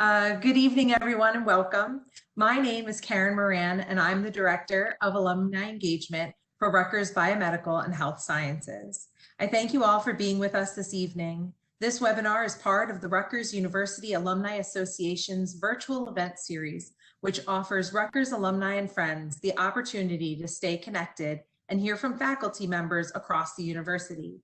Good evening, everyone, and welcome. My name is Karen Moran, and I'm the Director of Alumni Engagement for Rutgers Biomedical and Health Sciences. I thank you all for being with us this evening. This webinar is part of the Rutgers University Alumni Association's virtual event series, which offers Rutgers alumni and friends the opportunity to stay connected and hear from faculty members across the university.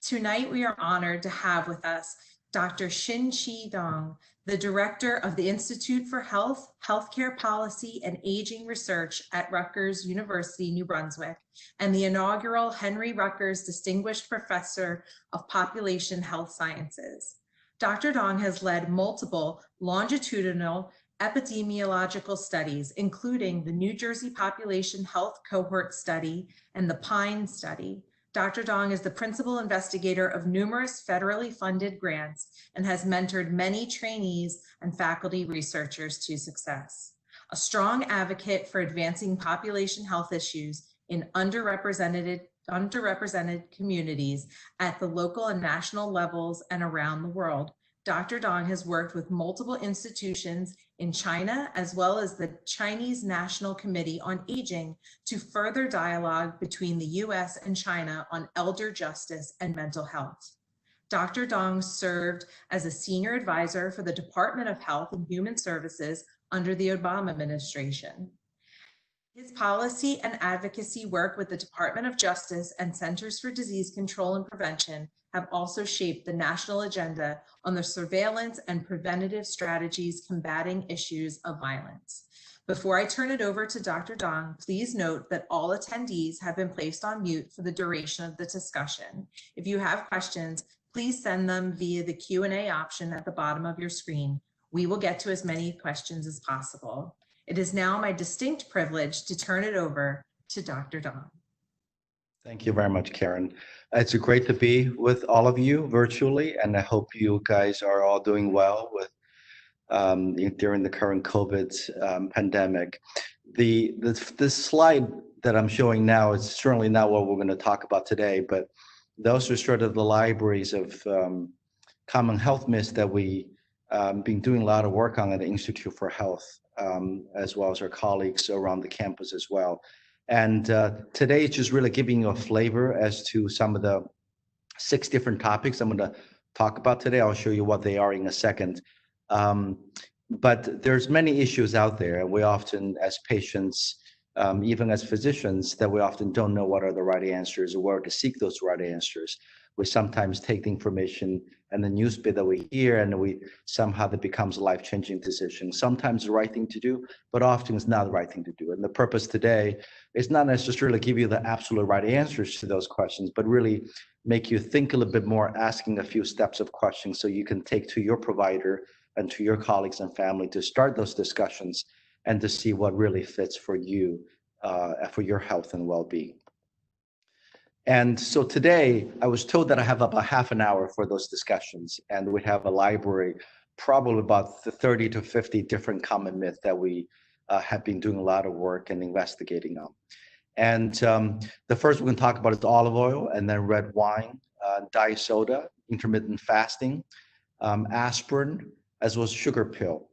Tonight, we are honored to have with us Dr. XinQi Dong, the Director of the Institute for Health, Healthcare Policy, and Aging Research at Rutgers University, New Brunswick, and the inaugural Henry Rutgers Distinguished Professor of Population Health Sciences. Dr. Dong has led multiple longitudinal epidemiological studies, including the New Jersey Population Health Cohort Study and the PINE Study. Dr. Dong is the principal investigator of numerous federally funded grants and has mentored many trainees and faculty researchers to success. A strong advocate for advancing population health issues in underrepresented communities at the local and national levels and around the world, Dr. Dong has worked with multiple institutions in China, as well as the Chinese National Committee on Aging, to further dialogue between the US and China on elder justice and mental health. Dr. Dong served as a senior advisor for the Department of Health and Human Services under the Obama administration. His policy and advocacy work with the Department of Justice and Centers for Disease Control and Prevention have also shaped the national agenda on the surveillance and preventative strategies combating issues of violence. Before I turn it over to Dr. Dong, please note that all attendees have been placed on mute for the duration of the discussion. If you have questions, please send them via the Q&A option at the bottom of your screen. We will get to as many questions as possible. It is now my distinct privilege to turn it over to Dr. Dong. Thank you very much, Karen. It's great to be with all of you virtually, and I hope you guys are all doing well with during the current COVID pandemic. This slide that I'm showing now is certainly not what we're going to talk about today, but those are sort of the libraries of common health myths that we been doing a lot of work on at the Institute for Health, as well as our colleagues around the campus as well. And today it's just really giving you a flavor as to some of the 6 different topics I'm going to talk about today. I'll show you what they are in a second. But there's many issues out there, and we often, as patients, even as physicians, that we often don't know what are the right answers or where to seek those right answers. We sometimes take the information and the news bit that we hear, and somehow that becomes a life-changing decision. Sometimes the right thing to do, but often it's not the right thing to do. And the purpose today is not necessarily give you the absolute right answers to those questions, but really make you think a little bit more, asking a few steps of questions so you can take to your provider and to your colleagues and family to start those discussions and to see what really fits for you, for your health and well-being. And so today, I was told that I have about half an hour for those discussions, and we have a library, probably about 30 to 50 different common myths that we have been doing a lot of work and investigating on. And the first we're going to talk about is olive oil, and then red wine, diet soda, intermittent fasting, aspirin, as well as sugar pill,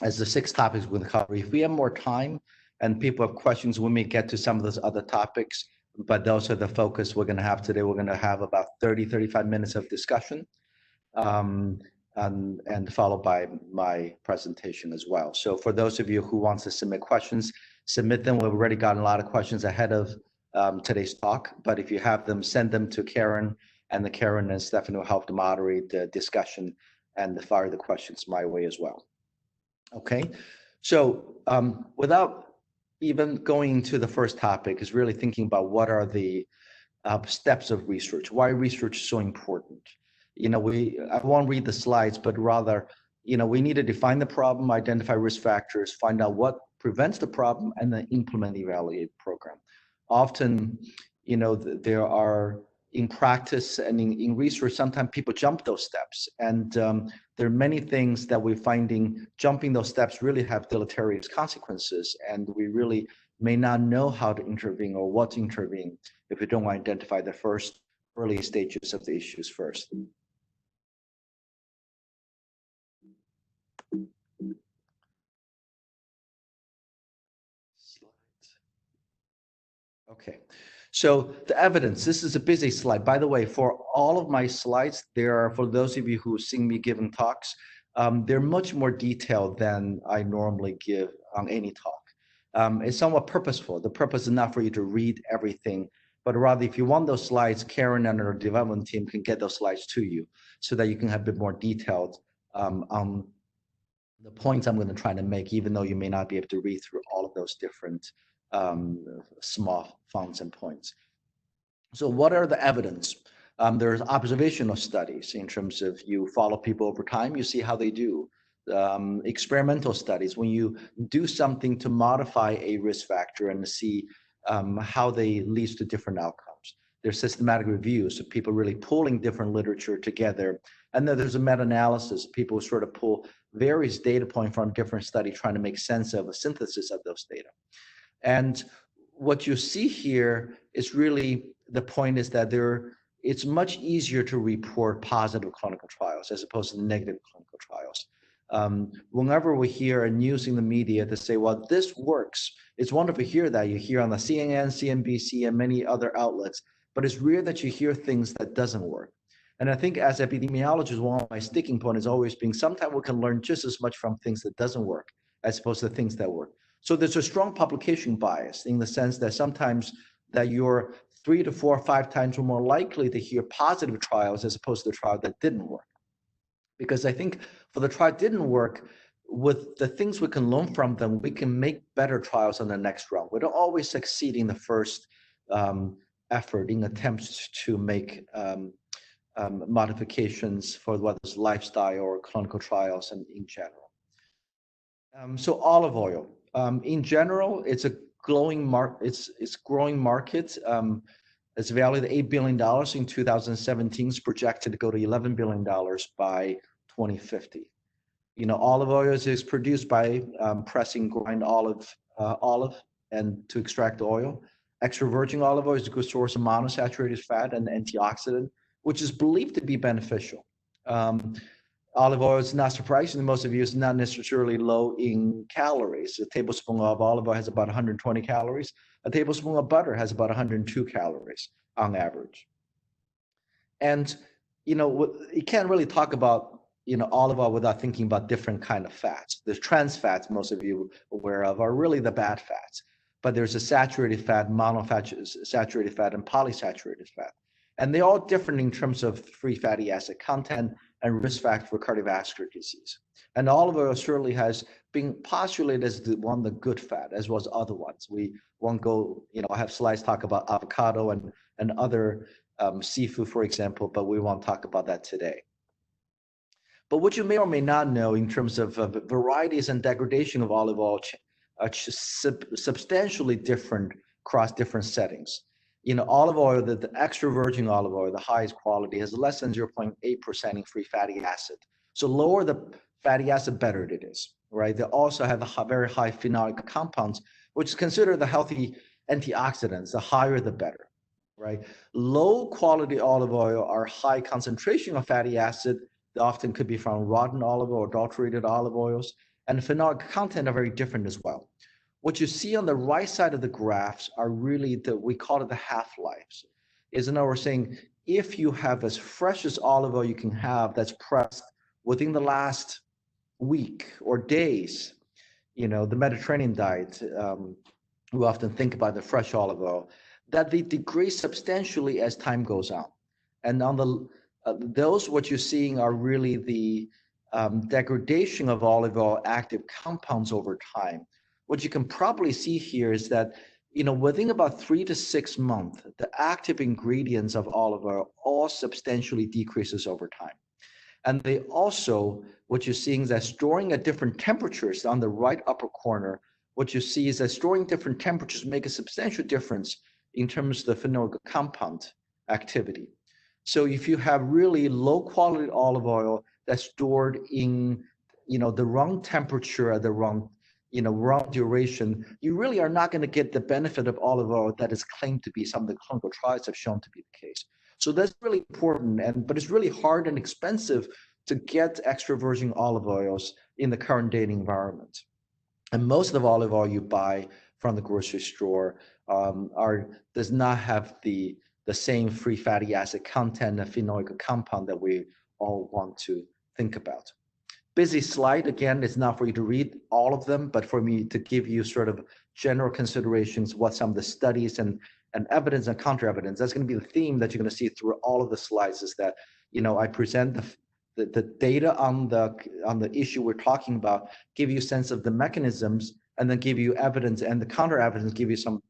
as the 6 topics we're going to cover. If we have more time and people have questions, we may get to some of those other topics. But those are the focus we're going to have today. We're going to have about 30-35 minutes of discussion and followed by my presentation as well. So for those of you who want to submit questions, submit them. We've already gotten a lot of questions ahead of today's talk. But if you have them, send them to Karen, and Karen and Stephanie will help to moderate the discussion and fire the questions my way as well. Okay, so without even going to the first topic is really thinking about what are the steps of research, why research is so important. You know, I won't read the slides, but rather, you know, we need to define the problem, identify risk factors, find out what prevents the problem, and then implement the evaluate program. Often, you know, there are, in practice and in research, sometimes people jump those steps. And there are many things that we're finding jumping those steps really have deleterious consequences. And we really may not know how to intervene or what to intervene if we don't identify the first early stages of the issues first. So the evidence, this is a busy slide. By the way, for all of my slides, there are, for those of you who've seen me giving talks, they're much more detailed than I normally give on any talk. It's somewhat purposeful. The purpose is not for you to read everything, but rather if you want those slides, Karen and her development team can get those slides to you so that you can have a bit more detailed on the points I'm going to try to make, even though you may not be able to read through all of those different small fonts and points. So what are the evidence? There's observational studies in terms of you follow people over time, you see how they do. Experimental studies, when you do something to modify a risk factor and see how they lead to different outcomes. There's systematic reviews of people really pulling different literature together. And then there's a meta-analysis, people sort of pull various data points from different studies trying to make sense of a synthesis of those data. And what you see here is really, the point is that it's much easier to report positive clinical trials as opposed to negative clinical trials. Whenever we hear news in the media to say, well, this works, it's wonderful to hear that. You hear on the CNN, CNBC, and many other outlets, but it's rare that you hear things that doesn't work. And I think as epidemiologists, one of my sticking point is always being, sometimes we can learn just as much from things that doesn't work as opposed to things that work. So there's a strong publication bias in the sense that sometimes that you're 3 to 4 or 5 times more likely to hear positive trials as opposed to the trial that didn't work. Because I think for the trial that didn't work, with the things we can learn from them, we can make better trials on the next round. We don't always succeed in the first effort in attempts to make modifications for whether it's lifestyle or clinical trials and in general. So olive oil, in general, it's a growing market. It's growing market. It's valued at $8 billion in 2017. It's projected to go to $11 billion by 2050. You know, olive oil is produced by pressing grind olive and to extract the oil. Extra virgin olive oil is a good source of monounsaturated fat and antioxidant, which is believed to be beneficial. Olive oil is not surprising to most of you, it's not necessarily low in calories. A tablespoon of olive oil has about 120 calories. A tablespoon of butter has about 102 calories on average. And, you know, you can't really talk about, you know, olive oil without thinking about different kind of fats. There's trans fats, most of you are aware of, are really the bad fats. But there's a saturated fat, monounsaturated fat, and polysaturated fat. And they're all different in terms of free fatty acid content and risk factor for cardiovascular disease. And olive oil certainly has been postulated as one of the good fat, as well as other ones. We won't go, you know, I have slides talk about avocado and other seafood, for example, but we won't talk about that today. But what you may or may not know in terms of varieties and degradation of olive oil are substantially different across different settings. You know, olive oil, the extra virgin olive oil, the highest quality, has less than 0.8% in free fatty acid. So lower the fatty acid, better it is, right? They also have a very high phenolic compounds, which is considered the healthy antioxidants. The higher, the better, right? Low quality olive oil are high concentration of fatty acid. They often could be from rotten olive oil or adulterated olive oils. And the phenolic content are very different as well. What you see on the right side of the graphs are really we call it the half-lives. In other words, saying if you have as fresh as olive oil you can have that's pressed within the last week or days, you know, the Mediterranean diet, we often think about the fresh olive oil, that they degrade substantially as time goes on. And on those, what you're seeing are really the degradation of olive oil active compounds over time. What you can probably see here is that, you know, within about 3 to 6 months, the active ingredients of olive oil all substantially decreases over time. And they also, what you're seeing is that storing at different temperatures on the right upper corner, what you see is that storing different temperatures make a substantial difference in terms of the phenolic compound activity. So if you have really low quality olive oil that's stored in, you know, the wrong temperature at the wrong duration, you really are not going to get the benefit of olive oil that is claimed to be some of the clinical trials have shown to be the case. So that's really important, but it's really hard and expensive to get extra virgin olive oils in the current dating environment. And most of the olive oil you buy from the grocery store does not have the same free fatty acid content and phenolic compound that we all want to think about. Busy slide, again, it's not for you to read all of them, but for me to give you sort of general considerations, what some of the studies and evidence and counter evidence. That's going to be the theme that you're going to see through all of the slides, is that, you know, I present the data on the issue we're talking about, give you a sense of the mechanisms, and then give you evidence, and the counter evidence give you some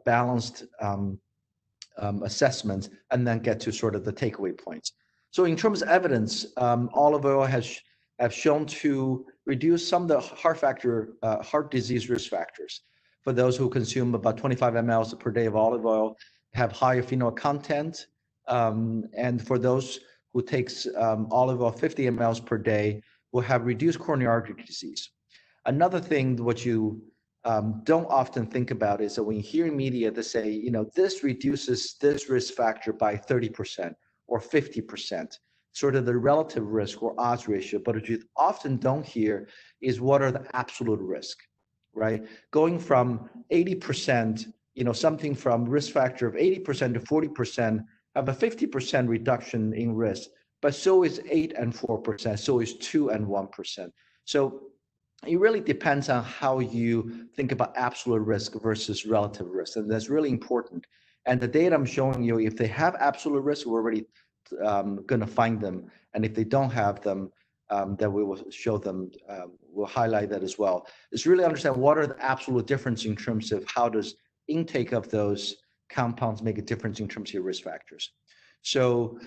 balanced assessments, and then get to sort of the takeaway points. So in terms of evidence, olive oil have shown to reduce some of the heart disease risk factors. For those who consume about 25 mL per day of olive oil, have higher phenol content, and for those who takes olive oil 50 mL per day will have reduced coronary artery disease. Another thing what you don't often think about is that when you hear in media, they say, you know, this reduces this risk factor by 30% or 50%, sort of the relative risk or odds ratio. But what you often don't hear is what are the absolute risk, right? Going from 80%, you know, something from risk factor of 80% to 40%, have a 50% reduction in risk, but so is 8 and 4%, so is 2 and 1%. So it really depends on how you think about absolute risk versus relative risk, and that's really important. And the data I'm showing you, if they have absolute risk, we're already going to find them, and if they don't have them, then we will show them. We'll highlight that as well. It's really understand what are the absolute difference in terms of how does intake of those compounds make a difference in terms of your risk factors. So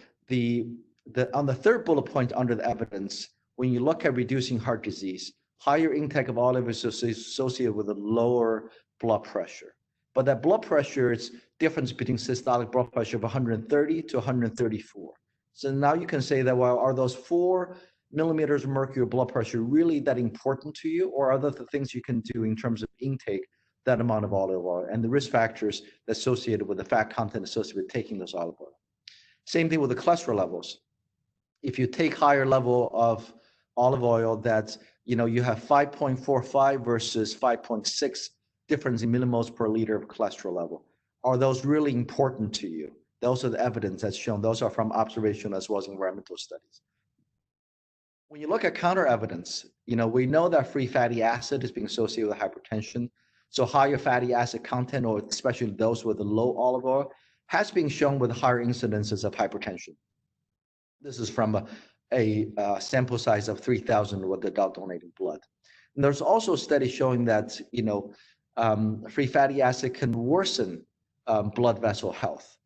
on the third bullet point under the evidence, when you look at reducing heart disease, higher intake of olive is associated with a lower blood pressure. But that blood pressure is difference between systolic blood pressure of 130 to 134. So now you can say that, well, are those 4 millimeters of mercury blood pressure really that important to you, or are there the things you can do in terms of intake that amount of olive oil and the risk factors associated with the fat content associated with taking this olive oil? Same thing with the cholesterol levels. If you take higher level of olive oil, that's, you know, you have 5.45 versus 5.6 difference in millimoles per liter of cholesterol level. Are those really important to you? Those are the evidence that's shown. Those are from observation as well as environmental studies. When you look at counter evidence, you know, we know that free fatty acid is being associated with hypertension. So higher fatty acid content, or especially those with the low olive oil, has been shown with higher incidences of hypertension. This is from a sample size of 3,000 with adult donating blood. And there's also a study showing that, you know, free fatty acid can worsen blood vessel health.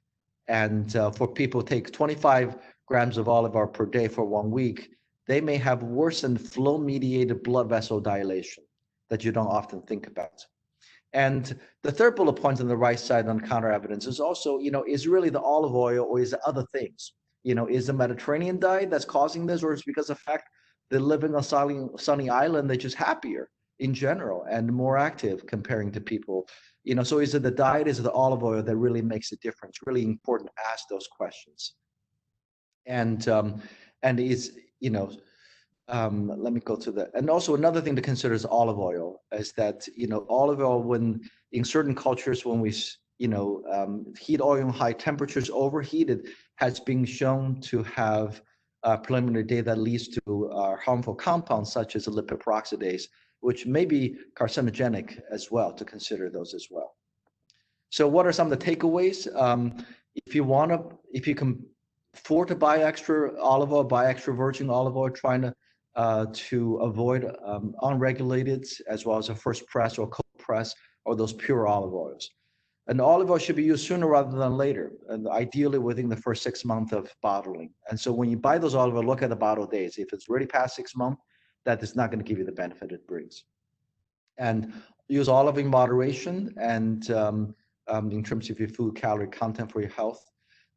And for people who take 25 grams of olive oil per day for 1 week, they may have worsened flow-mediated blood vessel dilation that you don't often think about. And the third bullet point on the right side on counter evidence is also, you know, is really the olive oil, or is it other things? You know, is the Mediterranean diet that's causing this, or is it because of the fact they live in a sunny island, they're just happier in general and more active comparing to people? You know, so is it the diet, is it the olive oil that really makes a difference? Really important to ask those questions. And is, you know, let me go to that. And also another thing to consider is olive oil, is that, you know, olive oil, when in certain cultures, when we, you know, heat oil in high temperatures, overheated, has been shown to have preliminary data that leads to harmful compounds such as lipid peroxidase, which may be carcinogenic as well, to consider those as well. So what are some of the takeaways? If you can afford to buy extra olive oil, buy extra virgin olive oil, trying to avoid unregulated, as well as a first press or cold press, or those pure olive oils. And olive oil should be used sooner rather than later, and ideally within the first 6 months of bottling. And so when you buy those olive oil, look at the bottle days. If it's already past 6 months, that is not going to give you the benefit it brings. And use olive in moderation, and in terms of your food calorie content for your health.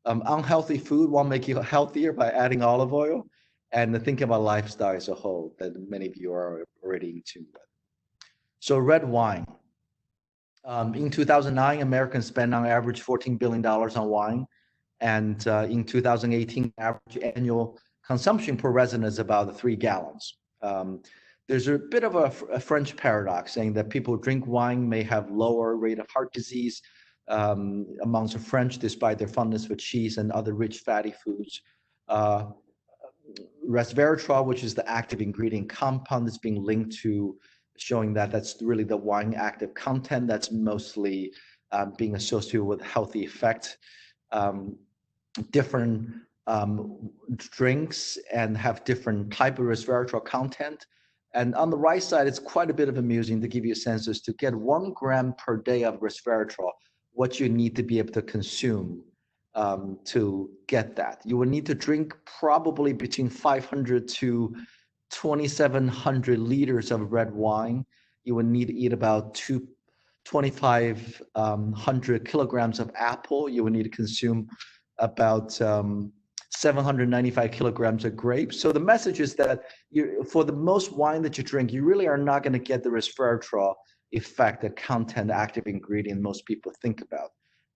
Unhealthy food won't make you healthier by adding olive oil, and think about lifestyle as a whole that many of you are already in tune with. So red wine. In 2009, Americans spent on average $14 billion on wine. And in 2018, average annual consumption per resident is about 3 gallons. There's a bit of a French paradox saying that people who drink wine may have lower rate of heart disease. amongst the French, despite their fondness for cheese and other rich fatty foods. Resveratrol, which is the active ingredient compound, is being linked to showing that that's really the wine active content that's mostly being associated with healthy effect. Different drinks and have different type of resveratrol content. And on the right side, it's quite a bit of amusing to give you a sense as to get 1 gram per day of resveratrol, what you need to be able to consume to get that. You will need to drink probably between 500 to 2,700 liters of red wine. You will need to eat about 2,500 kilograms of apple. You will need to consume about 795 kilograms of grapes. So the message is that for the most wine that you drink, you really are not going to get the resveratrol effect, the content, active ingredient most people think about.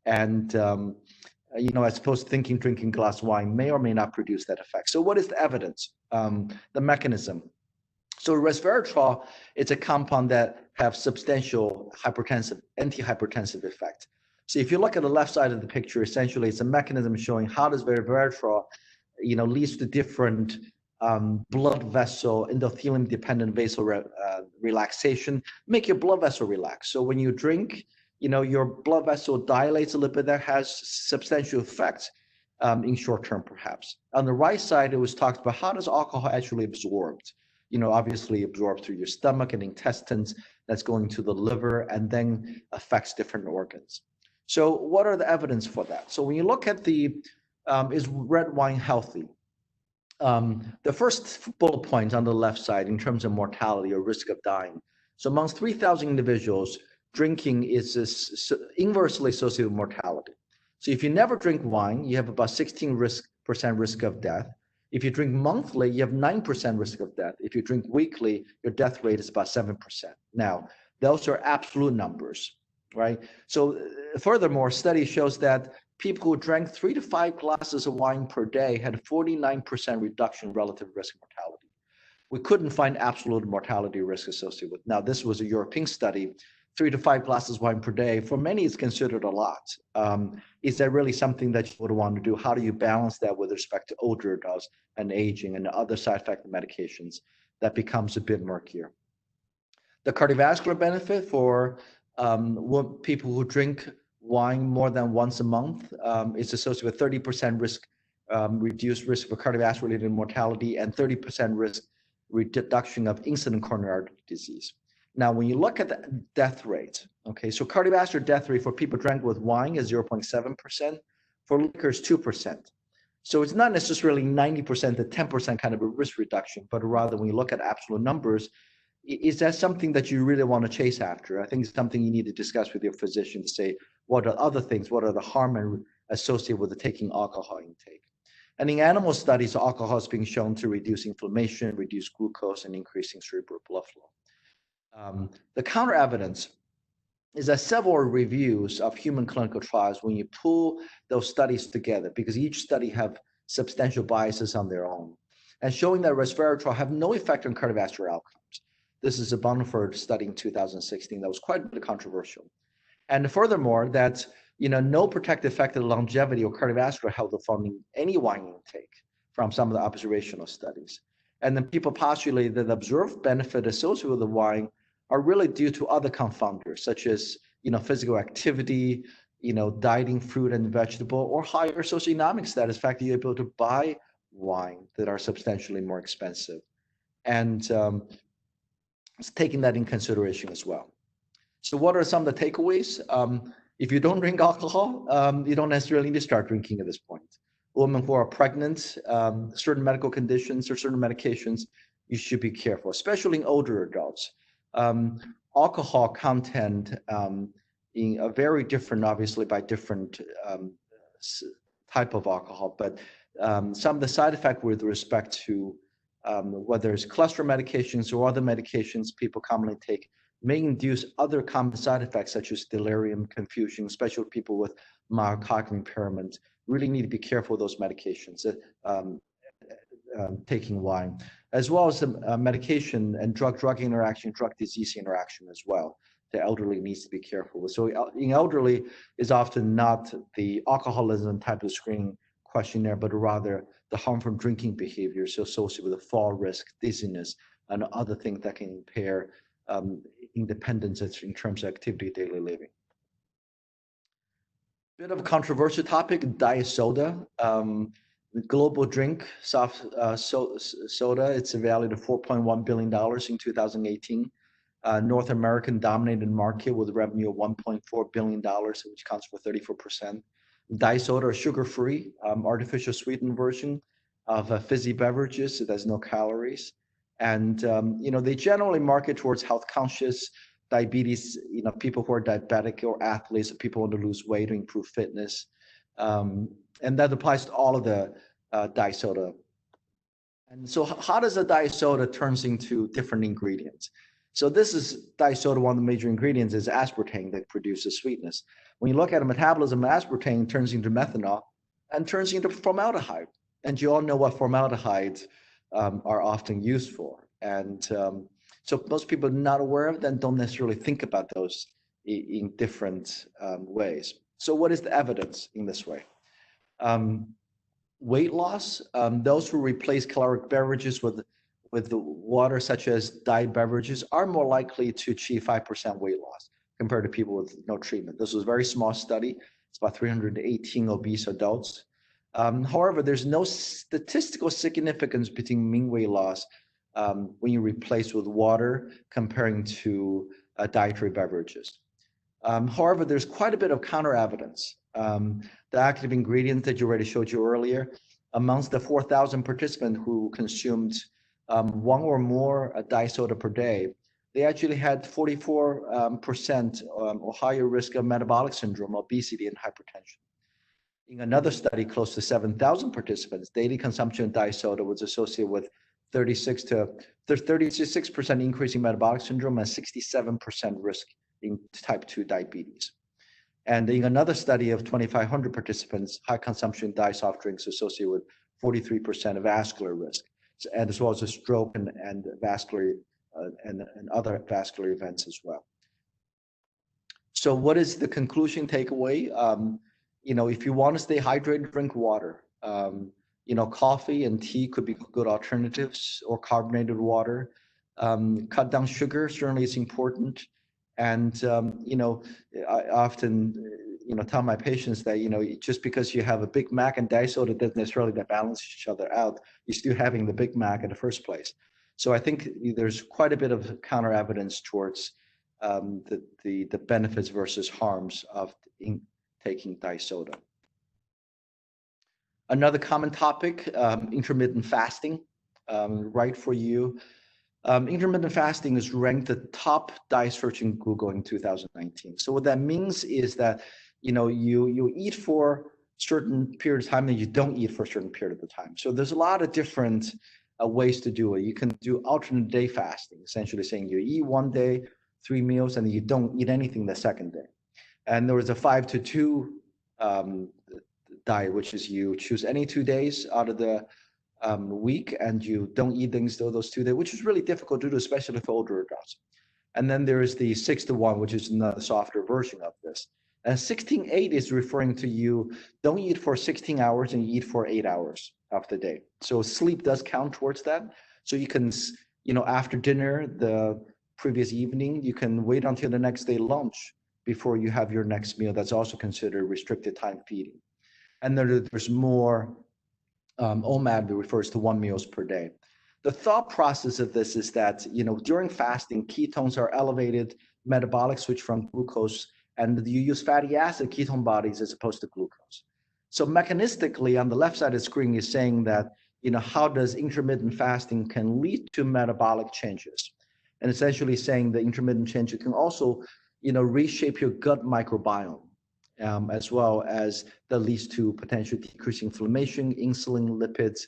And I suppose drinking a glass of wine may or may not produce that effect. So what is the evidence, the mechanism? So resveratrol, it's a compound that have substantial antihypertensive effect. So if you look at the left side of the picture, essentially it's a mechanism showing how does resveratrol, leads to different blood vessel, endothelium-dependent vasal relaxation, make your blood vessel relax. So when you drink, your blood vessel dilates a little bit. That has substantial effects in short term, perhaps. On the right side, it was talked about how does alcohol actually absorbed? Obviously absorbed through your stomach and intestines, that's going to the liver and then affects different organs. So what are the evidence for that? So when you look at is red wine healthy? The first bullet point on the left side in terms of mortality or risk of dying. So amongst 3,000 individuals, drinking is inversely associated with mortality. So if you never drink wine, you have about 16% risk of death. If you drink monthly, you have 9% risk of death. If you drink weekly, your death rate is about 7%. Now, those are absolute numbers, right? So furthermore, study shows that people who drank 3 to 5 glasses of wine per day had a 49% reduction relative risk of mortality. We couldn't find absolute mortality risk associated with. Now, this was a European study. 3 to 5 glasses of wine per day, for many, it's considered a lot. Is that really something that you would want to do? How do you balance that with respect to older adults and aging and other side effect medications? That becomes a bit murkier. The cardiovascular benefit for people who drink wine more than once a month is associated with 30% reduced risk for cardiovascular-related mortality and 30% reduction of incident coronary artery disease. Now, when you look at the death rate, okay, so cardiovascular death rate for people drank with wine is 0.7%, for liquor is 2%. So it's not necessarily 90% to 10% kind of a risk reduction, but rather when you look at absolute numbers, is that something that you really want to chase after? I think it's something you need to discuss with your physician to say, what are other things, what are the harm associated with the taking alcohol intake? And in animal studies, alcohol is being shown to reduce inflammation, reduce glucose, and increasing cerebral blood flow. The counter evidence is that several reviews of human clinical trials, when you pull those studies together, because each study have substantial biases on their own, and showing that resveratrol have no effect on cardiovascular outcomes. This is a Bonford study in 2016 that was quite a bit controversial. And furthermore, that no protective effect of longevity or cardiovascular health found any wine intake from some of the observational studies. And then people postulate that the observed benefit associated with the wine are really due to other confounders, such as physical activity, dieting fruit and vegetable, or higher socioeconomic status, the fact that you're able to buy wine that are substantially more expensive. And taking that in consideration as well. So what are some of the takeaways? If you don't drink alcohol, you don't necessarily need to start drinking at this point. Women who are pregnant, certain medical conditions or certain medications, you should be careful, especially in older adults. Alcohol content are very different, obviously, by different type of alcohol, but some of the side effects with respect to whether it's cholesterol medications or other medications people commonly take may induce other common side effects such as delirium, confusion, especially people with mild cognitive impairment. Really need to be careful with those medications, taking wine, as well as the medication and drug-drug interaction, drug-disease interaction as well. the elderly needs to be careful with. So in elderly is often not the alcoholism type of screening questionnaire, but rather the harm from drinking behaviors associated with the fall risk, dizziness, and other things that can impair independence in terms of activity, daily living. Bit of a controversial topic, diet soda. The global drink soft soda, it's valued at $4.1 billion in 2018. North American dominated market with revenue of $1.4 billion, which accounts for 34%. Diet soda are sugar-free, artificial sweetened version of fizzy beverages. It has no calories. And, they generally market towards health conscious, diabetes, people who are diabetic or athletes, people who want to lose weight or improve fitness. And that applies to all of the diet soda. And so how does a diet soda turns into different ingredients? So this is diet soda, one of the major ingredients is aspartame that produces sweetness. When you look at a metabolism, aspartame turns into methanol and turns into formaldehyde. And you all know what formaldehydes are often used for. And so most people are not aware of them, don't necessarily think about those in different ways. So what is the evidence in this way? Weight loss, those who replace caloric beverages with the water, such as diet beverages, are more likely to achieve 5% weight loss compared to people with no treatment. This was a very small study. It's about 318 obese adults. However, there's no statistical significance between mean weight loss when you replace with water comparing to dietary beverages. However, there's quite a bit of counter evidence. The active ingredient that you already showed you earlier, amongst the 4,000 participants who consumed one or more diet soda per day, they actually had 44% or higher risk of metabolic syndrome, obesity, and hypertension. In another study, close to 7,000 participants, daily consumption of diet soda was associated with 36% increase in metabolic syndrome and 67% risk in type 2 diabetes. And in another study of 2,500 participants, high consumption of diet soft drinks associated with 43% of vascular risk, and as well as a stroke and vascular and other vascular events as well. So what is the conclusion takeaway? If you want to stay hydrated, drink water. Coffee and tea could be good alternatives, or carbonated water. Cut down sugar certainly is important. And, I often, tell my patients that, just because you have a Big Mac and diet soda doesn't necessarily balance each other out. You're still having the Big Mac in the first place. So I think there's quite a bit of counter evidence towards the benefits versus harms of taking diet soda. Another common topic, intermittent fasting, right for you. Intermittent fasting is ranked the top diet search in Google in 2019. So what that means is that, you eat for a certain period of time and you don't eat for a certain period of the time. So there's a lot of different ways to do it. You can do alternate day fasting, essentially saying you eat one day, 3 meals, and you don't eat anything the second day. And there was a 5-2 diet, which is you choose any 2 days out of the week and you don't eat things those 2 days, which is really difficult to do, especially for older adults. And then there is the 6-1, which is another softer version of this. And 16-8 is referring to you don't eat for 16 hours and you eat for 8 hours of the day. So sleep does count towards that. So you can, after dinner, the previous evening, you can wait until the next day lunch before you have your next meal. That's also considered restricted time feeding. And there's more OMAD that refers to 1 meals per day. The thought process of this is that, during fasting, ketones are elevated, metabolic switch from glucose, and you use fatty acid ketone bodies as opposed to glucose. So mechanistically, on the left side of the screen is saying that, how does intermittent fasting can lead to metabolic changes? And essentially saying the intermittent changes can also, reshape your gut microbiome. As well as that leads to potential decreased inflammation, insulin, lipids,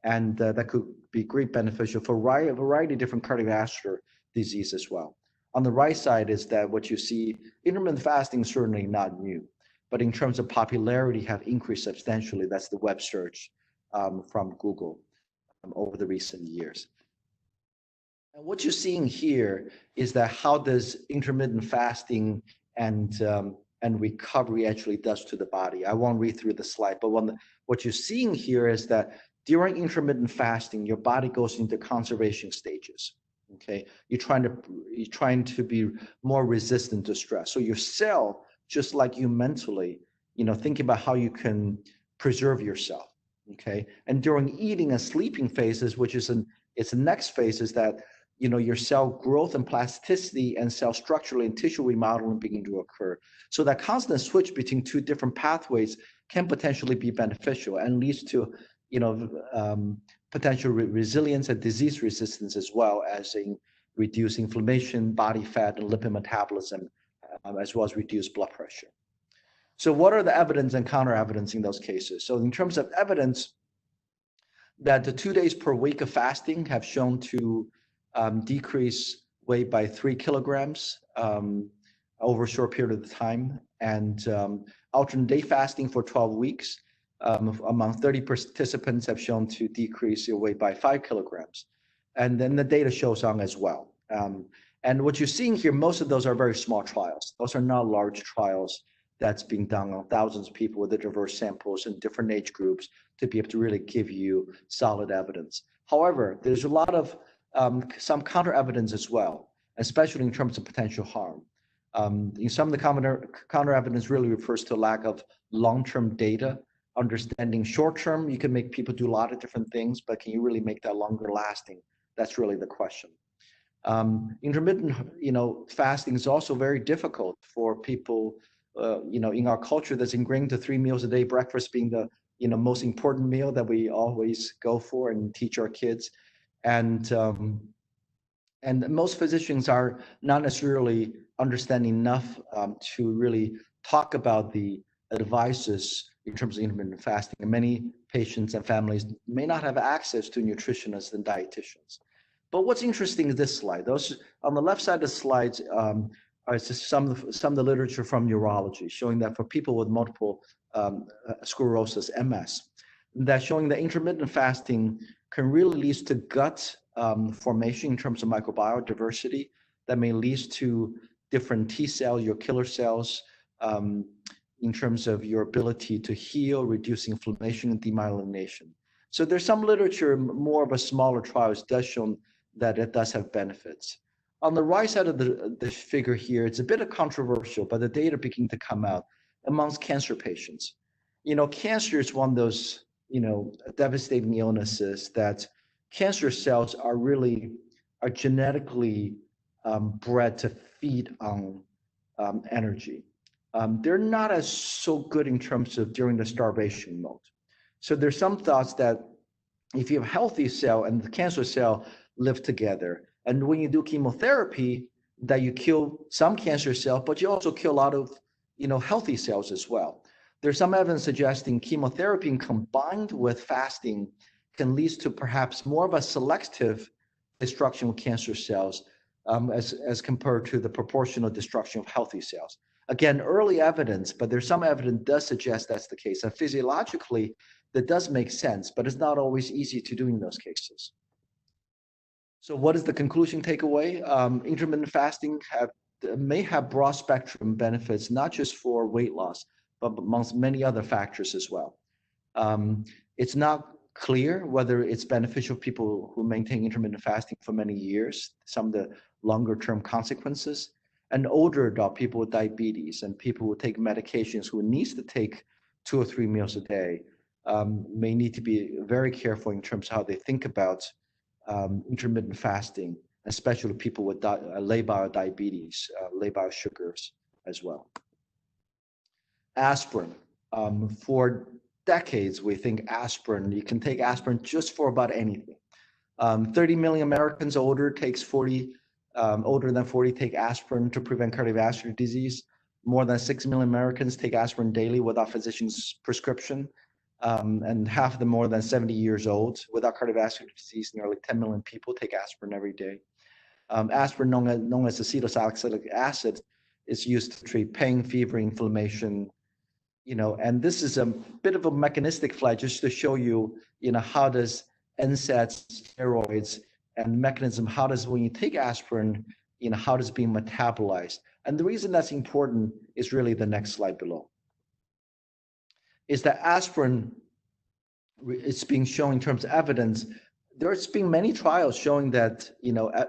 and that could be great beneficial for a variety of different cardiovascular disease as well. On the right side is that what you see, intermittent fasting is certainly not new, but in terms of popularity have increased substantially. That's the web search from Google over the recent years. And what you're seeing here is that how does intermittent fasting and recovery actually does to the body. I won't read through the slide, but what you're seeing here is that during intermittent fasting, your body goes into conservation stages. Okay, you're trying to be more resistant to stress. So your cell, just like you mentally, think about how you can preserve yourself. Okay, and during eating and sleeping phases, which is it's the next phase, is that your cell growth and plasticity and cell structural and tissue remodeling begin to occur. So that constant switch between two different pathways can potentially be beneficial and leads to, potential resilience and disease resistance, as well as in reduce inflammation, body fat, and lipid metabolism, as well as reduce blood pressure. So what are the evidence and counter evidence in those cases? So in terms of evidence, that the 2 days per week of fasting have shown to decrease weight by 3 kilograms over a short period of time, and alternate day fasting for 12 weeks among 30 participants have shown to decrease your weight by 5 kilograms. And then the data shows on as well. And what you're seeing here, most of those are very small trials. Those are not large trials that's being done on thousands of people with the diverse samples and different age groups to be able to really give you solid evidence. However, there's a lot of some counter evidence as well, especially in terms of potential harm. In some of the counter evidence really refers to lack of long-term data. Understanding short-term, you can make people do a lot of different things, but can you really make that longer lasting? That's really the question. Intermittent, fasting is also very difficult for people, in our culture that's ingrained to 3 meals a day, breakfast being the, most important meal that we always go for and teach our kids. And most physicians are not necessarily understanding enough to really talk about the advices in terms of intermittent fasting. And many patients and families may not have access to nutritionists and dietitians. But what's interesting is this slide. Those on the left side of the slides are just some of the literature from neurology showing that for people with multiple sclerosis, MS, that showing that intermittent fasting can really lead to gut formation in terms of microbiome diversity that may lead to different T cells, your killer cells, in terms of your ability to heal, reduce inflammation, and demyelination. So there's some literature, more of a smaller trials, does show that it does have benefits. On the right side of the figure here, it's a bit controversial, but the data begin to come out amongst cancer patients. Cancer is one of those, devastating illnesses that cancer cells are genetically bred to feed on energy. They're not as so good in terms of during the starvation mode. So there's some thoughts that if you have a healthy cell and the cancer cell live together, and when you do chemotherapy, that you kill some cancer cells, but you also kill a lot of, healthy cells as well. There's some evidence suggesting chemotherapy combined with fasting can lead to perhaps more of a selective destruction of cancer cells as compared to the proportional destruction of healthy cells. Again, early evidence, but there's some evidence does suggest that's the case. And physiologically, that does make sense, but it's not always easy to do in those cases. So what is the conclusion takeaway? Intermittent fasting may have broad spectrum benefits, not just for weight loss, but amongst many other factors as well. It's not clear whether it's beneficial for people who maintain intermittent fasting for many years, some of the longer term consequences, and older adult people with diabetes and people who take medications who needs to take 2 or 3 meals a day may need to be very careful in terms of how they think about intermittent fasting, especially people with labile diabetes, labile sugars as well. Aspirin. For decades, we think aspirin, you can take aspirin just for about anything. 30 million Americans older than 40 take aspirin to prevent cardiovascular disease. More than 6 million Americans take aspirin daily without physician's prescription. And half of them more than 70 years old. Without cardiovascular disease, nearly 10 million people take aspirin every day. Aspirin, known as acetylsalicylic acid, is used to treat pain, fever, inflammation, and this is a bit of a mechanistic slide just to show you, how does NSAIDs, steroids, and mechanism, how does, when you take aspirin, how does it being metabolized? And the reason that's important is really the next slide below. Is that aspirin, it's being shown in terms of evidence, there's been many trials showing that,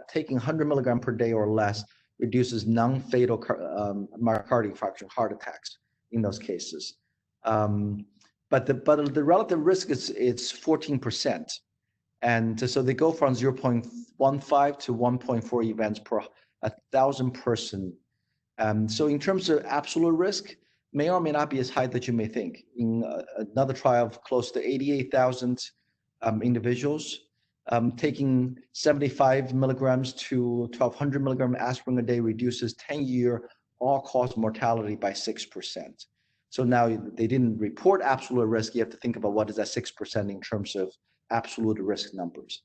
taking 100 milligram per day or less reduces non-fatal myocardial infarction, heart attacks in those cases. But the relative risk is 14%. And so they go from 0.15 to 1.4 events per 1,000 person. So in terms of absolute risk, may or may not be as high that you may think. In another trial of close to 88,000 individuals, taking 75 milligrams to 1,200 milligram aspirin a day reduces 10-year all-cause mortality by 6%. So now they didn't report absolute risk. You have to think about what is that 6% in terms of absolute risk numbers.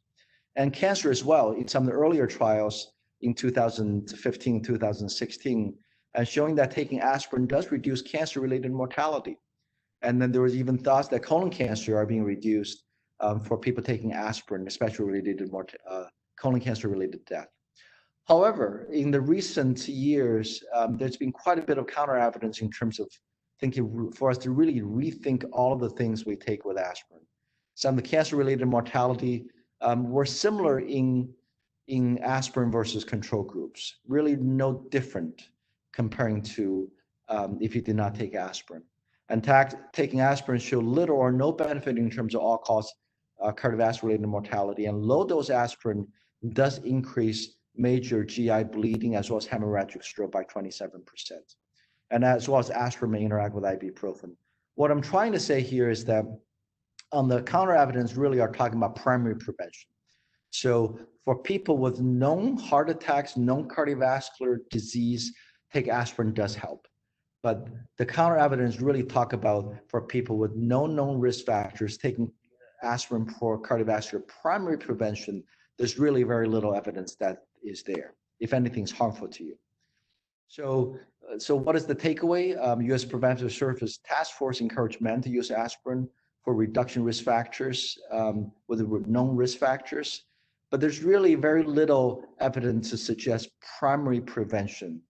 And cancer as well, in some of the earlier trials in 2015, 2016, and showing that taking aspirin does reduce cancer-related mortality. And then there was even thoughts that colon cancer are being reduced for people taking aspirin, especially related to colon cancer-related death. However, in the recent years, there's been quite a bit of counter evidence in terms of thinking for us to really rethink all of the things we take with aspirin. Some of the cancer-related mortality were similar in aspirin versus control groups, really no different comparing to if you did not take aspirin. In fact, taking aspirin showed little or no benefit in terms of all-cause cardiovascular-related mortality, and low-dose aspirin does increase major GI bleeding as well as hemorrhagic stroke by 27%. And as well as aspirin may interact with ibuprofen. What I'm trying to say here is that on the counter evidence really are talking about primary prevention. So for people with known heart attacks, known cardiovascular disease, take aspirin does help. But the counter evidence really talk about for people with no known risk factors, taking aspirin for cardiovascular primary prevention, there's really very little evidence that is there. If anything, it's harmful to you. So what is the takeaway? U.S. Preventive Services Task Force encouraged men to use aspirin for reduction risk factors with known risk factors. But there's really very little evidence to suggest primary prevention,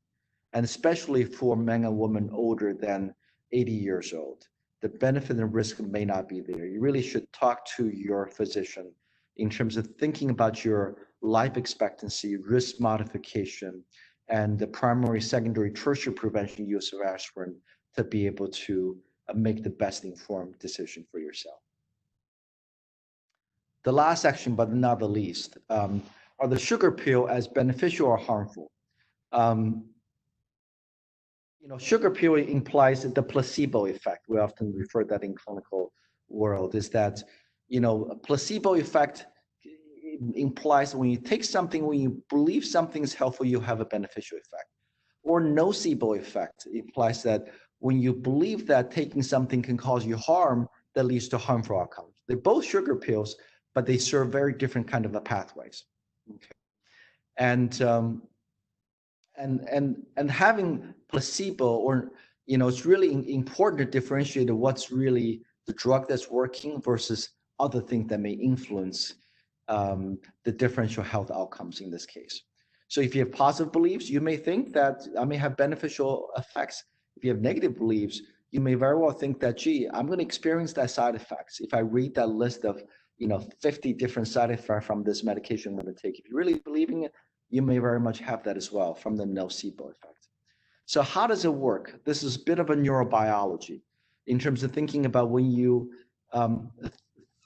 and especially for men and women older than 80 years old. The benefit and risk may not be there. You really should talk to your physician in terms of thinking about your life expectancy, risk modification, and the primary, secondary, tertiary prevention use of aspirin to be able to make the best informed decision for yourself. The last section, but not the least, are the sugar pill as beneficial or harmful. Sugar pill implies the placebo effect. We often refer that in clinical world is that, a placebo effect implies when you take something, when you believe something is helpful, you have a beneficial effect. Or nocebo effect implies that when you believe that taking something can cause you harm, that leads to harmful outcomes. They're both sugar pills, but they serve very different kind of pathways. Okay. And having placebo, or it's really important to differentiate what's really the drug that's working versus other things that may influence the differential health outcomes in this case. So if you have positive beliefs, you may think that I may have beneficial effects. If you have negative beliefs, you may very well think that, gee, I'm going to experience that side effects. If I read that list of 50 different side effects from this medication I'm going to take, if you really believe in it, you may very much have that as well from the nocebo effect. So how does it work? This is a bit of a neurobiology in terms of thinking about when you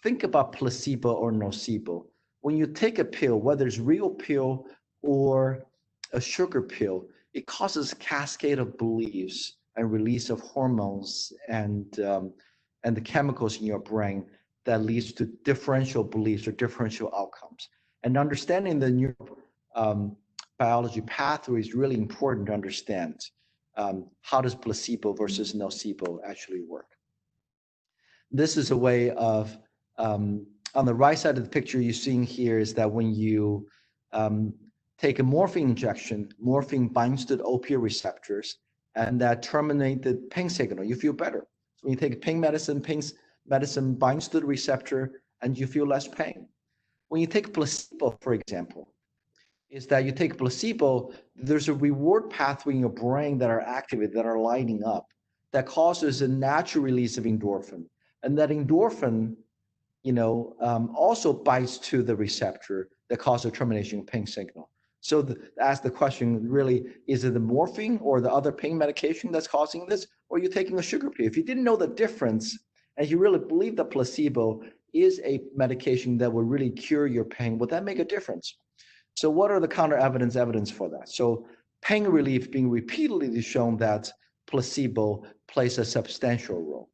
think about placebo or nocebo. When you take a pill, whether it's real pill or a sugar pill, it causes a cascade of beliefs and release of hormones and the chemicals in your brain that leads to differential beliefs or differential outcomes. And understanding the neurobiology pathway is really important to understand how does placebo versus nocebo actually work. This is a way of, on the right side of the picture you're seeing here is that when you take a morphine injection, morphine binds to the opioid receptors, and that terminate the pain signal, you feel better. So when you take pain medicine binds to the receptor, and you feel less pain. when you take placebo, for example, is that you take placebo, there's a reward pathway in your brain that are activated, that are lighting up, that causes a natural release of endorphin. And that endorphin, also binds to the receptor that causes a termination pain signal. So ask the question, really, is it the morphine or the other pain medication that's causing this, or are you taking a sugar pill? If you didn't know the difference, and you really believe that placebo is a medication that will really cure your pain, would that make a difference? So what are the counter evidence for that? So pain relief being repeatedly shown that placebo plays a substantial role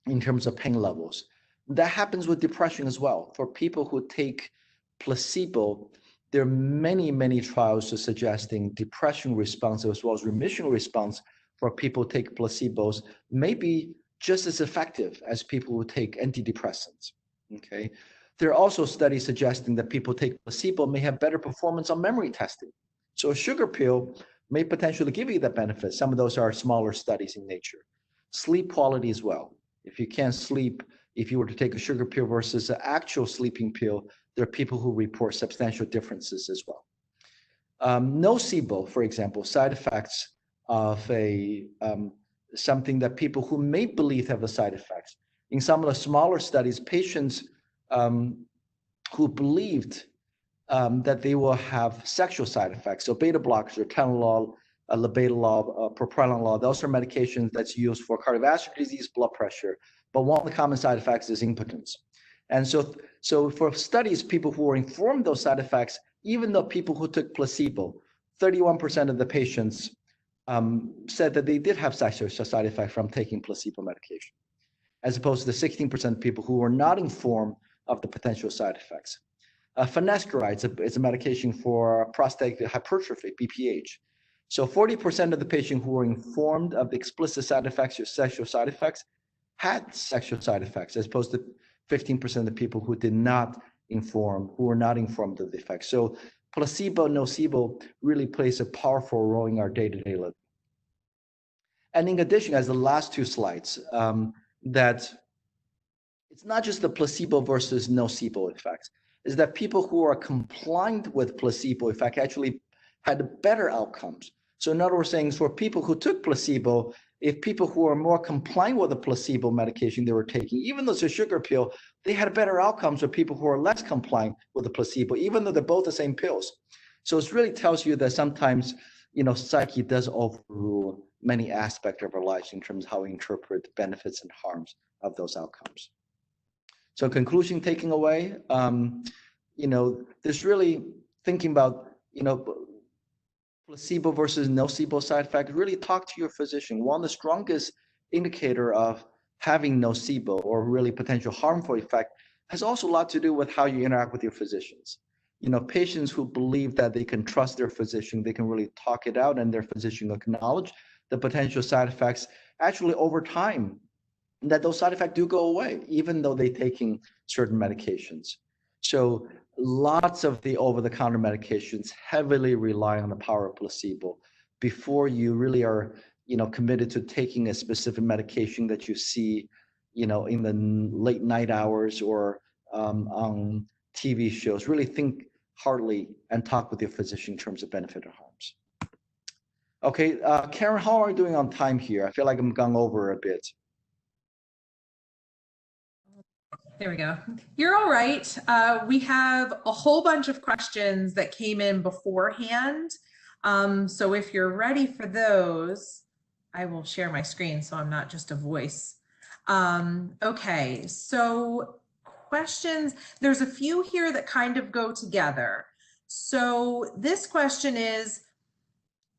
in terms of pain levels. That happens with depression as well. For people who take placebo, there are many, many trials suggesting depression response as well as remission response for people who take placebos may be just as effective as people who take antidepressants, okay? There are also studies suggesting that people who take placebo may have better performance on memory testing. So a sugar pill may potentially give you that benefit. Some of those are smaller studies in nature. Sleep quality as well. If you can't sleep, if you were to take a sugar pill versus an actual sleeping pill, there are people who report substantial differences as well. Nocebo, for example, side effects of something that people who may believe have the side effects. In some of the smaller studies, patients who believed that they will have sexual side effects. So beta blockers, or atenolol, labetalol, propranolol, those are medications that's used for cardiovascular disease, blood pressure. But one of the common side effects is impotence. And so for studies, people who were informed of those side effects, even though people who took placebo, 31% of the patients said that they did have sexual side effects from taking placebo medication, as opposed to the 16% of people who were not informed of the potential side effects. Finasteride is a medication for prostatic hypertrophy, BPH. So 40% of the patients who were informed of the explicit side effects or sexual side effects had sexual side effects, as opposed to 15% of the people who were not informed of the effects. So placebo, nocebo really plays a powerful role in our day-to-day living. And in addition, as the last two slides, that it's not just the placebo versus nocebo effects, is that people who are compliant with placebo effect actually had better outcomes. So in other words, saying for people who took placebo, if people who are more compliant with the placebo medication they were taking, even though it's a sugar pill, they had better outcomes with people who are less compliant with the placebo, even though they're both the same pills. So it really tells you that sometimes, psyche does overrule many aspects of our lives in terms of how we interpret the benefits and harms of those outcomes. So conclusion taking away, there's really thinking about, placebo versus nocebo side effects. Really talk to your physician. One of the strongest indicator of having nocebo or really potential harmful effect has also a lot to do with how you interact with your physicians. Patients who believe that they can trust their physician, they can really talk it out, and their physician acknowledge the potential side effects. Actually, over time, that those side effects do go away, even though they're taking certain medications. So lots of the over-the-counter medications heavily rely on the power of placebo before you really are, committed to taking a specific medication that you see, in the late night hours or on TV shows. Really think hardly and talk with your physician in terms of benefit or harms. Okay, Karen, how are you doing on time here? I feel like I'm gone over a bit. There we go. You're all right. We have a whole bunch of questions that came in beforehand. So if you're ready for those, I will share my screen so I'm not just a voice. Okay, so questions, there's a few here that kind of go together. So this question is,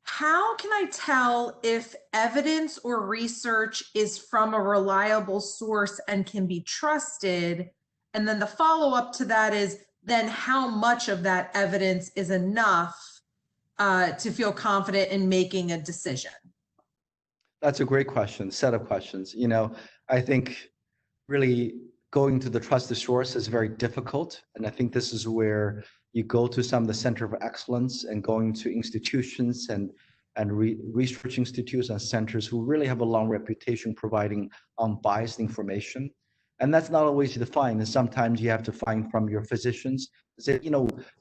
how can I tell if evidence or research is from a reliable source and can be trusted? And then the follow-up to that is, then how much of that evidence is enough to feel confident in making a decision? That's a great question, set of questions. I think really going to the trusted source is very difficult. And I think this is where you go to some of the center of excellence and going to institutions and research institutes and centers who really have a long reputation providing unbiased information. And that's not always easy to find. And sometimes you have to find from your physicians, say,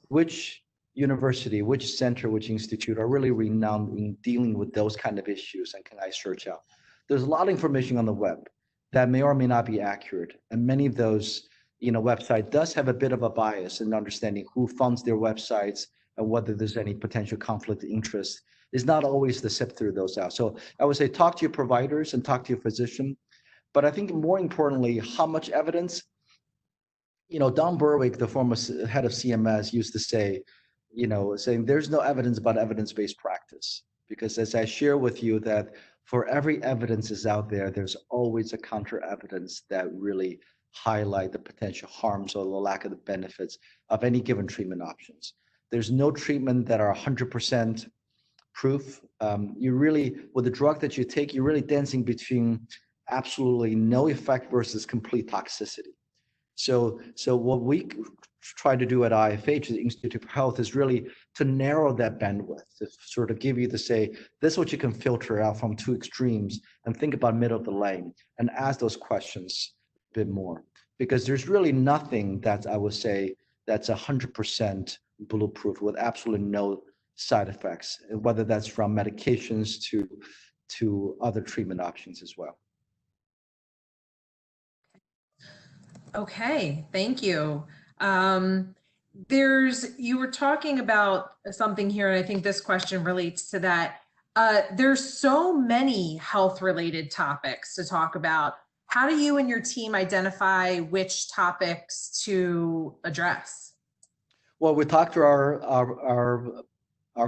which university, which center, which institute are really renowned in dealing with those kind of issues, and can I search out? There's a lot of information on the web that may or may not be accurate. And many of those, website does have a bit of a bias in understanding who funds their websites and whether there's any potential conflict of interest. Is not always to sift through those out. So I would say talk to your providers and talk to your physician. But I think more importantly, how much evidence, Don Berwick, the former head of CMS, used to say, saying there's no evidence about evidence-based practice. Because as I share with you that for every evidence is out there, there's always a counter evidence that really highlight the potential harms or the lack of the benefits of any given treatment options. There's no treatment that are 100% proof. You really, with the drug that you take, you're really dancing between absolutely no effect versus complete toxicity. So what we try to do at IFH, the Institute for Health, is really to narrow that bandwidth, to sort of give you to say, this is what you can filter out from two extremes and think about middle of the lane and ask those questions a bit more. Because there's really nothing that I would say that's 100% bulletproof with absolutely no side effects, whether that's from medications to other treatment options as well. Okay, thank you. You were talking about something here, and I think this question relates to that. There's so many health-related topics to talk about. How do you and your team identify which topics to address? Well, we talk to our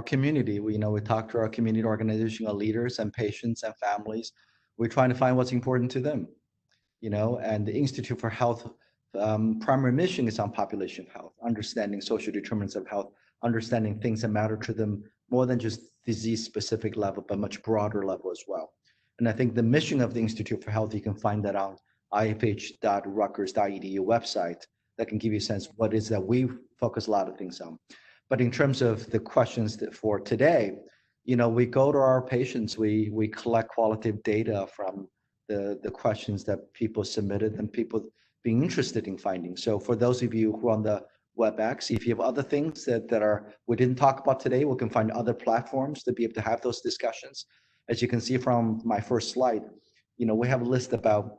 community. We talk to our community organizational leaders and patients and families. We're trying to find what's important to them. And the Institute for Health primary mission is on population health, understanding social determinants of health, understanding things that matter to them more than just disease-specific level, but much broader level as well. And I think the mission of the Institute for Health, you can find that on ifh.rutgers.edu website that can give you a sense of what it is that we focus a lot of things on. But in terms of the questions for today, we go to our patients, we collect qualitative data from the questions that people submitted and people being interested in finding. So for those of you who are on the WebEx, if you have other things that we didn't talk about today, we can find other platforms to be able to have those discussions. As you can see from my first slide, we have a list about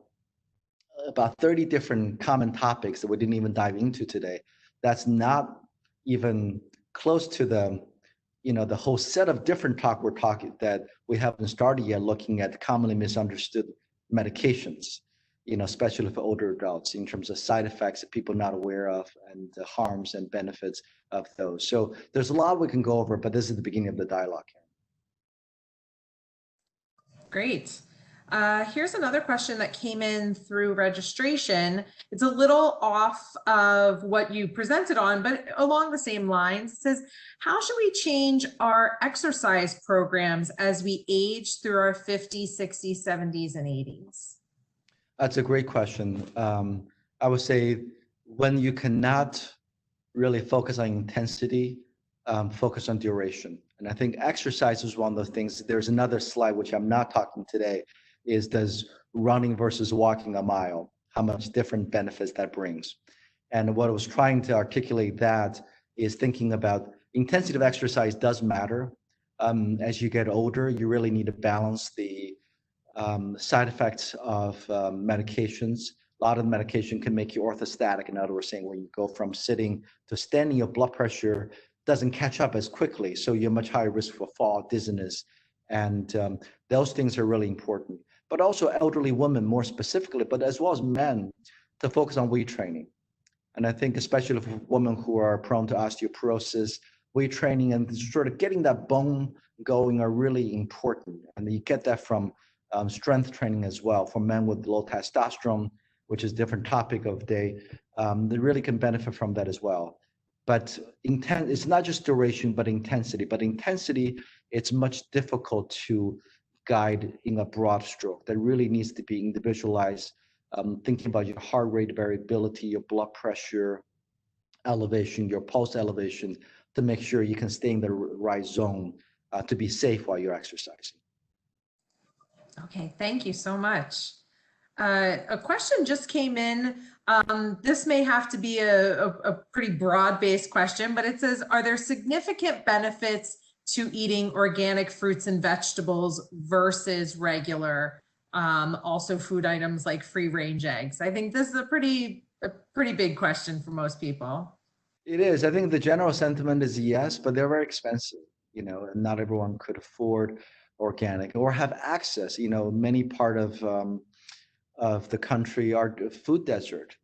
30 different common topics that we didn't even dive into today. That's not even close to the whole set of different talk we're talking that we haven't started yet, looking at commonly misunderstood medications, especially for older adults, in terms of side effects that people are not aware of and the harms and benefits of those. So there's a lot we can go over, but this is the beginning of the dialogue. Great. Here's another question that came in through registration. It's a little off of what you presented on, but along the same lines. It says, how should we change our exercise programs as we age through our 50s, 60s, 70s, and 80s? That's a great question. I would say when you cannot really focus on intensity, focus on duration. And I think exercise is one of those things. There's another slide, which I'm not talking today, is does running versus walking a mile, how much different benefits that brings. And what I was trying to articulate that is thinking about intensity of exercise does matter. As you get older, you really need to balance the side effects of medications. A lot of medication can make you orthostatic. In other words, saying when you go from sitting to standing, your blood pressure doesn't catch up as quickly. So you're much higher risk for fall, dizziness. And those things are really important. But also elderly women more specifically, but as well as men, to focus on weight training. And I think especially for women who are prone to osteoporosis, weight training and sort of getting that bone going are really important. And you get that from strength training as well. For men with low testosterone, which is a different topic of the day, they really can benefit from that as well. But it's not just duration, but intensity. But intensity, it's much difficult to guide in a broad stroke. That really needs to be individualized, thinking about your heart rate variability, your blood pressure elevation, your pulse elevation, to make sure you can stay in the right zone to be safe while you're exercising. Okay, thank you so much. A question just came in. This may have to be a pretty broad-based question, but it says, are there significant benefits to eating organic fruits and vegetables versus regular, also food items like free-range eggs? I think this is a pretty big question for most people. It is. I think the general sentiment is yes, but they're very expensive, and not everyone could afford organic or have access. Many part of the country are food desert.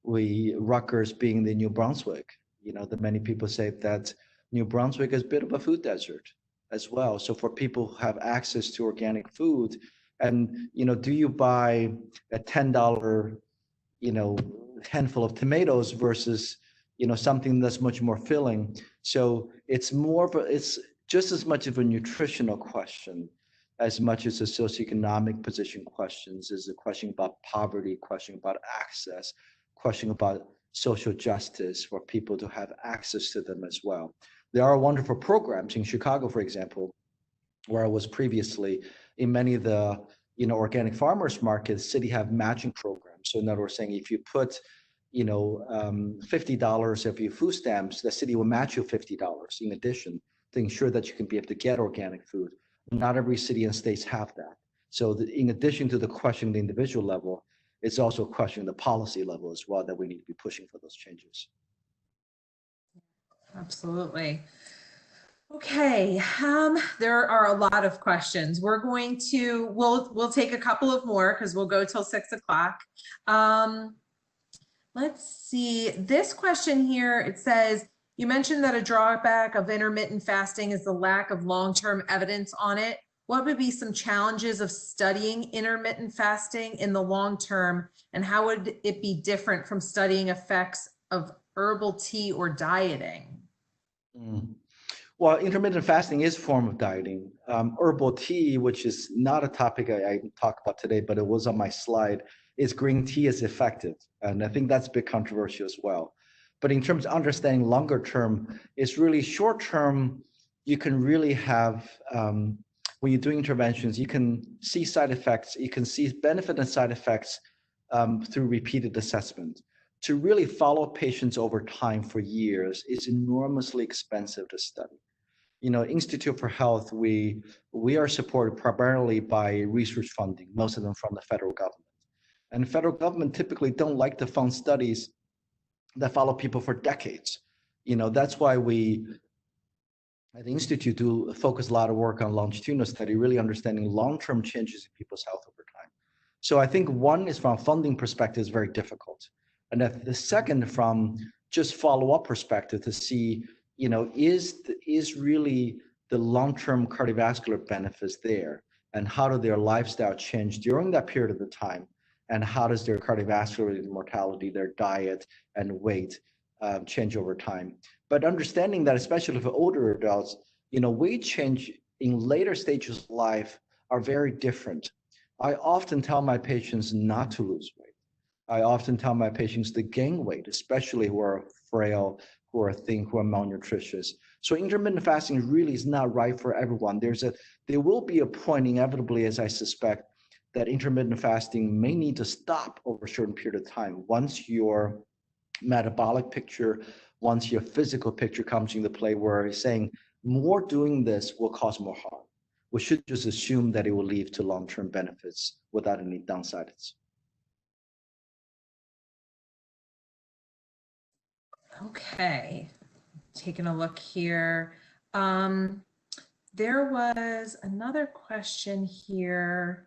Rutgers being the New Brunswick, that many people say that New Brunswick is a bit of a food desert as well. So for people who have access to organic food, and do you buy a $10, handful of tomatoes versus something that's much more filling? So it's just as much of a nutritional question as much as a socioeconomic position questions, is a question about poverty, question about access, question about social justice for people to have access to them as well. There are wonderful programs in Chicago, for example, where I was previously. In many of the organic farmers markets, city have matching programs. So in other words, saying if you put $50 of your food stamps, the city will match you $50 in addition to ensure that you can be able to get organic food. Not every city and states have that. So in addition to the question at the individual level, it's also a question at the policy level as well that we need to be pushing for those changes. Absolutely. Okay, there are a lot of questions. We'll take a couple of more because we'll go till 6 o'clock. Let's see, this question here, it says, you mentioned that a drawback of intermittent fasting is the lack of long-term evidence on it. What would be some challenges of studying intermittent fasting in the long term, and how would it be different from studying effects of herbal tea or dieting? Well, intermittent fasting is a form of dieting. Herbal tea, which is not a topic I talk about today, but it was on my slide, is green tea is effective. And I think that's a bit controversial as well. But in terms of understanding longer term, it's really short term, you can really have, when you're doing interventions, you can see side effects, you can see benefit and side effects through repeated assessment. To really follow patients over time for years is enormously expensive to study. Institute for Health, we are supported primarily by research funding, most of them from the federal government. And the federal government typically don't like to fund studies that follow people for decades. That's why we at the Institute do focus a lot of work on longitudinal study, really understanding long-term changes in people's health over time. So I think one is from a funding perspective is very difficult. And the second from just follow-up perspective to see, is really the long-term cardiovascular benefits there, and how do their lifestyle change during that period of the time, and how does their cardiovascular mortality, their diet and weight change over time. But understanding that, especially for older adults, weight change in later stages of life are very different. I often tell my patients not to lose weight. I often tell my patients to gain weight, especially who are frail, who are thin, who are malnutritious. So intermittent fasting really is not right for everyone. There will be a point inevitably, as I suspect, that intermittent fasting may need to stop over a certain period of time. Once your metabolic picture, once your physical picture comes into play, where it's saying more doing this will cause more harm. We should just assume that it will lead to long-term benefits without any downsides. Okay, taking a look here. There was another question here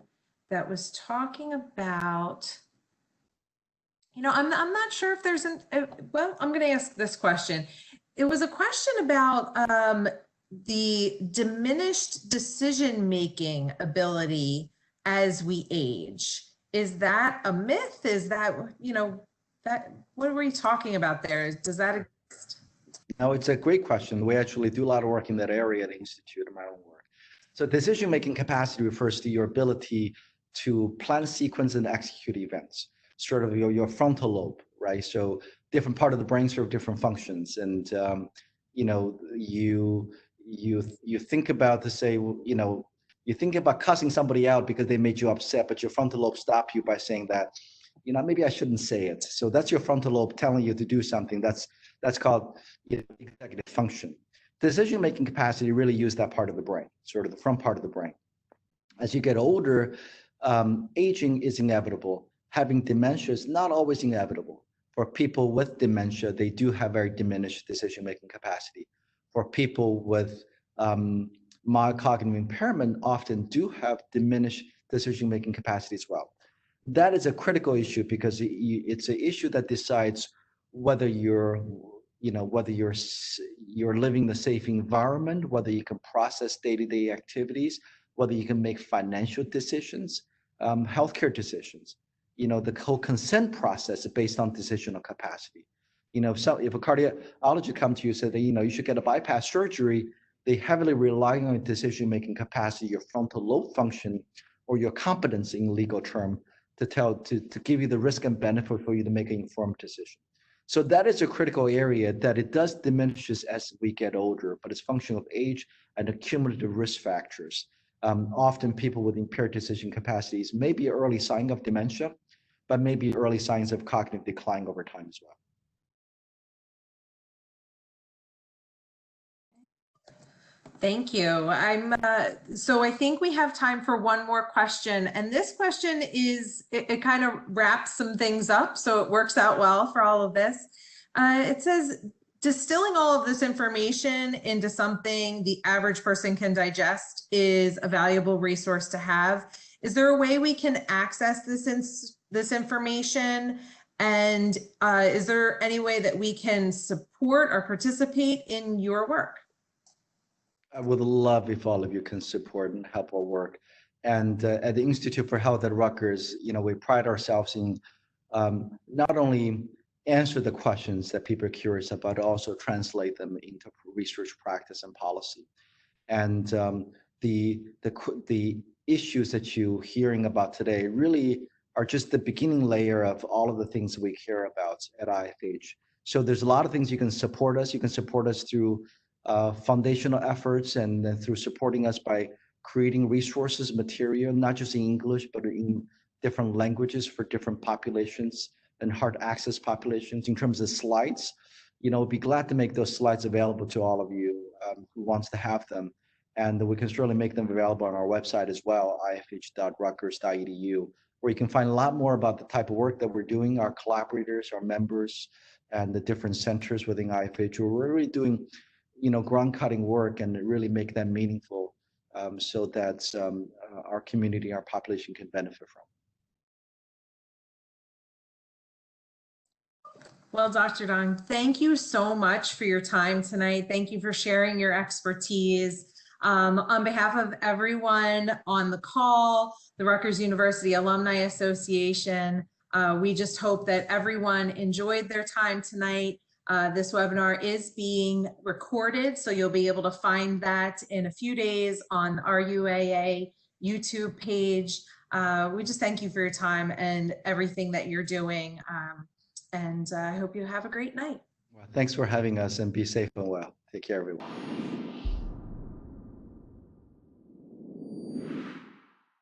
that was talking about, I'm not sure if there's well, I'm going to ask this question. It was a question about the diminished decision-making ability as we age. Is that a myth? Is that, what were you talking about there? Does that exist? No, it's a great question. We actually do a lot of work in that area at the Institute of my own work. So decision-making capacity refers to your ability to plan, sequence, and execute events, sort of your frontal lobe, right? So different part of the brain serve different functions. And, you think about to say, You think about cussing somebody out because they made you upset, but your frontal lobe stopped you by saying that, maybe I shouldn't say it. So that's your frontal lobe telling you to do something. That's called executive function. Decision-making capacity really use that part of the brain, sort of the front part of the brain. As you get older, aging is inevitable. Having dementia is not always inevitable. For people with dementia, they do have very diminished decision-making capacity. For people with mild cognitive impairment, often do have diminished decision-making capacity as well. That is a critical issue because it's an issue that decides whether you're living in a safe environment, whether you can process day-to-day activities, whether you can make financial decisions, healthcare decisions. The whole consent process is based on decisional capacity. If a cardiologist comes to you and says that, you should get a bypass surgery, they heavily rely on your decision-making capacity, your frontal lobe function, or your competence in legal term to give you the risk and benefit for you to make an informed decision. So that is a critical area that it does diminishes as we get older, but it's function of age and accumulative risk factors. Often people with impaired decision capacities may be early sign of dementia, but maybe early signs of cognitive decline over time as well. Thank you. So I think we have time for one more question. And this question it kind of wraps some things up, so it works out well for all of this. It says, distilling all of this information into something the average person can digest is a valuable resource to have. Is there a way we can access this information? And is there any way that we can support or participate in your work? I would love if all of you can support and help our work. And at the Institute for Health at Rutgers, we pride ourselves in not only answer the questions that people are curious about, but also translate them into research practice and policy. And the issues that you're hearing about today really are just the beginning layer of all of the things we care about at IFH. So there's a lot of things you can support us. You can support us through foundational efforts and then through supporting us by creating resources, material, not just in English, but in different languages for different populations and hard access populations. In terms of slides, we'd be glad to make those slides available to all of you who wants to have them. And we can certainly make them available on our website as well, ifh.rutgers.edu, where you can find a lot more about the type of work that we're doing, our collaborators, our members, and the different centers within IFH. We're really doing ground-cutting work and really make them meaningful so that our community, our population can benefit from. Well, Dr. Dong, thank you so much for your time tonight. Thank you for sharing your expertise. On behalf of everyone on the call, the Rutgers University Alumni Association, we just hope that everyone enjoyed their time tonight. This webinar is being recorded, so you'll be able to find that in a few days on our UAA YouTube page. We just thank you for your time and everything that you're doing. And I hope you have a great night. Well, thanks for having us and be safe and well. Take care, everyone.